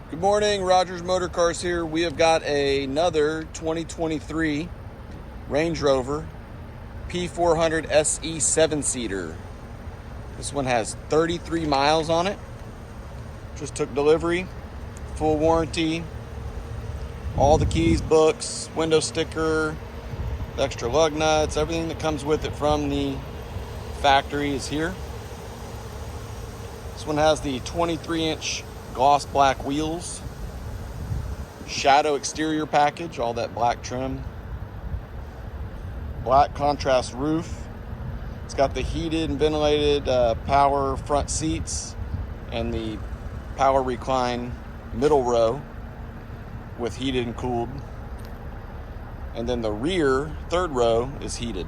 Good morning, Rogers Motor Cars here. We have got another 2023 Range Rover P400 SE 7-seater. This one has 33 miles on it. Just took delivery, full warranty, all the keys, books, window sticker, the extra lug nuts, everything that comes with it from the factory is here. This one has the 23-inch gloss black wheels, shadow exterior package, all that black trim, black contrast roof. It's got the heated and ventilated power front seats and the power recline middle row with heated and cooled. And then the rear third row is heated.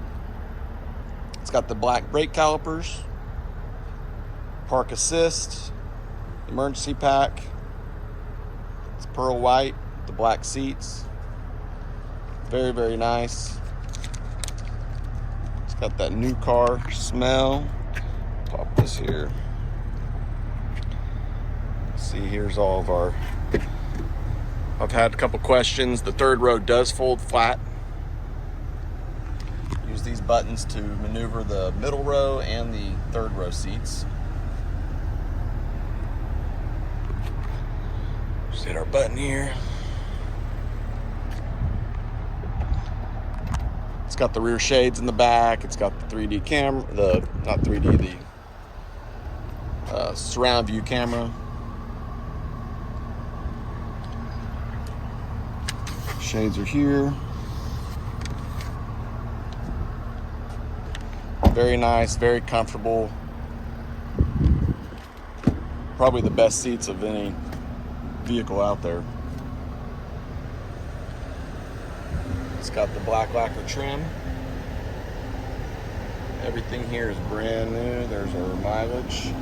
It's got the black brake calipers, park assist, emergency pack. It's pearl white, the black seats. Very, very nice. It's got that new car smell. Pop this here. See, here's all of our... I've had a couple questions. The third row does fold flat. Use these buttons to maneuver the middle row and the third row seats. Just hit our button here. It's got the rear shades in the back. It's got the 3D camera, not 3D, the surround view camera. Shades are here. Very nice, very comfortable. Probably the best seats of any vehicle out there. It's got the black lacquer trim. Everything here is brand new. There's our mileage.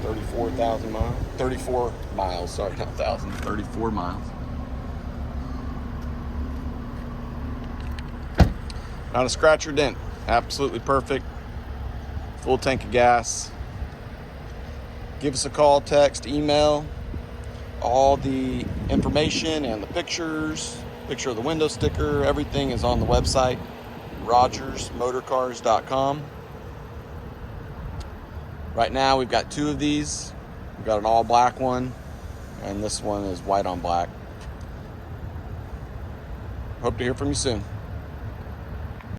34,000 miles. 34 miles, sorry, not 1,000, 34 miles. Not a scratch or dent. Absolutely perfect. Full tank of gas. Give us a call, text, email. All the information and the pictures, picture of the window sticker, everything is on the website, rogersmotorcars.com. Right now we've got two of these. We've got an all black one, and this one is white on black. Hope to hear from you soon.